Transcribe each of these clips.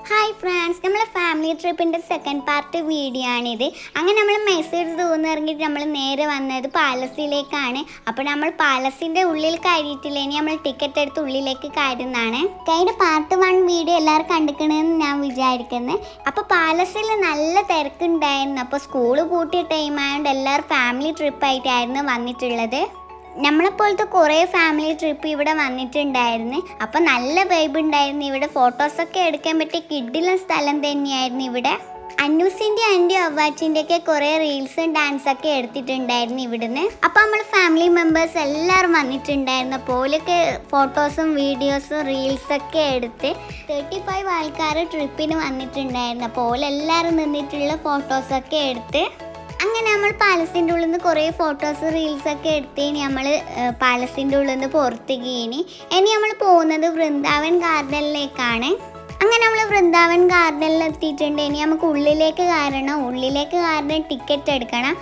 Hi friends, നമ്മളെ family ട്രിപ്പിൻ്റെ second part video ആണിത്. അങ്ങനെ നമ്മൾ മൈസൂർ സൂന്ന് ഇറങ്ങിയിട്ട് നമ്മൾ നേരെ വന്നത് പാലസിലേക്കാണ്. അപ്പോൾ നമ്മൾ പാലസിൻ്റെ ഉള്ളിൽ കയറിയിട്ടില്ല, ഇനി നമ്മൾ ടിക്കറ്റ് എടുത്ത് ഉള്ളിലേക്ക് കയറുന്നതാണ്. കഴിഞ്ഞ പാർട്ട് 1 വീഡിയോ എല്ലാവരും കണ്ടിക്കണമെന്ന് ഞാൻ വിചാരിക്കുന്നത്. അപ്പോൾ പാലസിൽ നല്ല തിരക്കുണ്ടായിരുന്നു. അപ്പോൾ സ്കൂൾ പൂട്ടിയ ടൈം ആയതുകൊണ്ട് എല്ലാവരും ഫാമിലി ട്രിപ്പായിട്ടായിരുന്നു വന്നിട്ടുള്ളത്. നമ്മളെപ്പോലത്തെ കുറേ ഫാമിലി ട്രിപ്പ് ഇവിടെ വന്നിട്ടുണ്ടായിരുന്നു. അപ്പോൾ നല്ല വൈബ് ഉണ്ടായിരുന്നു. ഇവിടെ ഫോട്ടോസൊക്കെ എടുക്കാൻ പറ്റിയ കിഡിലും സ്ഥലം തന്നെയായിരുന്നു ഇവിടെ. അന്നൂസിൻ്റെ ആൻറ്റി അവ്വാച്ചിൻ്റെയൊക്കെ കുറേ റീൽസും ഡാൻസൊക്കെ എടുത്തിട്ടുണ്ടായിരുന്നു ഇവിടുന്ന്. അപ്പോൾ നമ്മൾ ഫാമിലി മെമ്പേഴ്സ് എല്ലാവരും വന്നിട്ടുണ്ടായിരുന്നു. അപ്പോലൊക്കെ ഫോട്ടോസും വീഡിയോസും റീൽസൊക്കെ എടുത്ത് 35 ആൾക്കാർ ട്രിപ്പിന് വന്നിട്ടുണ്ടായിരുന്നു. അപ്പോൾ എല്ലാവരും നിന്നിട്ടുള്ള ഫോട്ടോസൊക്കെ എടുത്ത് അങ്ങനെ നമ്മൾ പാലസിൻ്റെ ഉള്ളിൽ നിന്ന് കുറേ ഫോട്ടോസ് റീൽസൊക്കെ എടുത്തേനി നമ്മൾ പാലസിൻ്റെ ഉള്ളിൽ നിന്ന് പുറത്തേക്ക് ഇനി നമ്മൾ പോകുന്നത് വൃന്ദാവൻ ഗാർഡനിലേക്കാണ്. അങ്ങനെ നമ്മൾ വൃന്ദാവൻ ഗാർഡനിൽ എത്തിയിട്ടുണ്ട്. ഇനി നമുക്ക് ഉള്ളിലേക്ക് കയറണം. ടിക്കറ്റ് എടുക്കണം.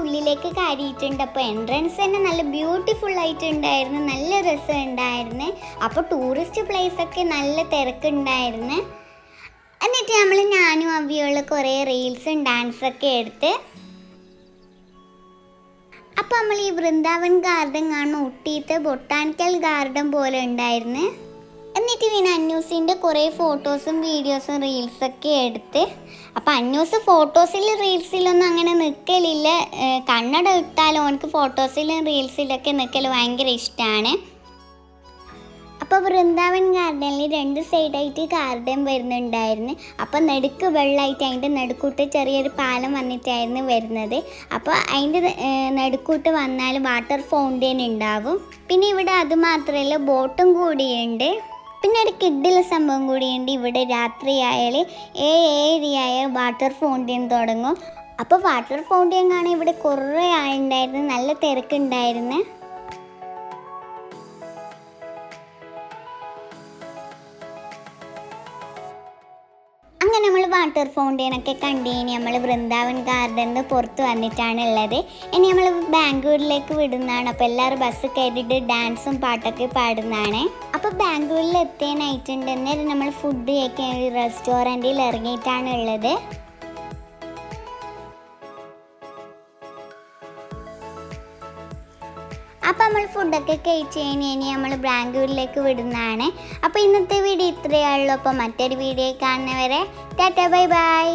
ഉള്ളിലേക്ക് കയറിയിട്ടുണ്ട്. അപ്പോൾ എൻട്രൻസ് തന്നെ നല്ല ബ്യൂട്ടിഫുൾ ആയിട്ടുണ്ടായിരുന്നു, നല്ല രസം ഉണ്ടായിരുന്നു. അപ്പോൾ ടൂറിസ്റ്റ് പ്ലേസൊക്കെ നല്ല തിരക്കുണ്ടായിരുന്നു. എന്നിട്ട് ഞാനും അവ്യോള് കുറേ റീൽസും ഡാൻസൊക്കെ എടുത്ത് അപ്പോൾ നമ്മൾ ഈ വൃന്ദാവൻ ഗാർഡൻ കാണുന്ന ഊട്ടിയിലത്തെ ബൊട്ടാണിക്കൽ ഗാർഡൻ പോലെ ഉണ്ടായിരുന്നു. എന്നിട്ട് പിന്നെ അന്നൂസിൻ്റെ കുറേ ഫോട്ടോസും വീഡിയോസും റീൽസൊക്കെ എടുത്ത് അപ്പോൾ അന്നൂസ് ഫോട്ടോസിലും റീൽസിലൊന്നും അങ്ങനെ നിൽക്കലില്ല. കണ്ണട ഇട്ടാലും അവനക്ക് ഫോട്ടോസിലും റീൽസിലൊക്കെ നിൽക്കൽ ഭയങ്കര ഇഷ്ടമാണ്. അപ്പോൾ വൃന്ദാവൻ ഗാർഡനിൽ 2 സൈഡായിട്ട് ഗാർഡൻ വരുന്നുണ്ടായിരുന്നു. അപ്പോൾ നടുക്ക് വെള്ളമായിട്ട് അതിൻ്റെ നടുക്കൂട്ട് ചെറിയൊരു പാലം വന്നിട്ടായിരുന്നു വരുന്നത്. അപ്പോൾ അതിൻ്റെ നടുക്കൂട്ട് വന്നാൽ വാട്ടർ ഫൗണ്ടെയിൻ ഉണ്ടാവും. പിന്നെ ഇവിടെ അതുമാത്രമല്ല, ബോട്ടും കൂടിയുണ്ട്. പിന്നെ ഒരു കിഡിലെ സംഭവം കൂടിയുണ്ട്. ഇവിടെ രാത്രിയായാൽ 7 വാട്ടർ ഫൗണ്ടെയിൻ തുടങ്ങും. അപ്പോൾ വാട്ടർ ഫൗണ്ടെയിൻ കാണാൻ ഇവിടെ കുറേ ആളുണ്ടായിരുന്നു, നല്ല തിരക്കുണ്ടായിരുന്നു. അങ്ങനെ നമ്മൾ വാട്ടർ ഫൗണ്ടെയിനൊക്കെ കണ്ടിനി നമ്മൾ വൃന്ദാവൻ ഗാർഡനിൽ പുറത്ത് വന്നിട്ടാണ് ഉള്ളത്. ഇനി നമ്മൾ ബാംഗ്ലൂരിലേക്ക് വിടുന്നതാണ്. അപ്പോൾ എല്ലാവരും ബസ് കയറിയിട്ട് ഡാൻസും പാട്ടൊക്കെ പാടുന്നതാണ്. അപ്പോൾ ബാംഗ്ലൂരിൽ എത്താനായിട്ടുണ്ട്. അന്നേരം നമ്മൾ ഫുഡ് കഴിക്കാൻ ഒരു റെസ്റ്റോറൻറ്റിൽ ഇറങ്ങിയിട്ടാണ് ഉള്ളത്. അപ്പോൾ നമ്മൾ ഫുഡൊക്കെ കഴിച്ച് കഴിഞ്ഞ് നമ്മൾ ബാംഗ്ലൂരിലേക്ക് വിടുന്നതാണ്. അപ്പോൾ ഇന്നത്തെ വീഡിയോ ഇത്രയേ ഉള്ളൂ. അപ്പോൾ മറ്റൊരു വീഡിയോ കാണുന്നവരെ ടാറ്റ ബൈ ബൈ.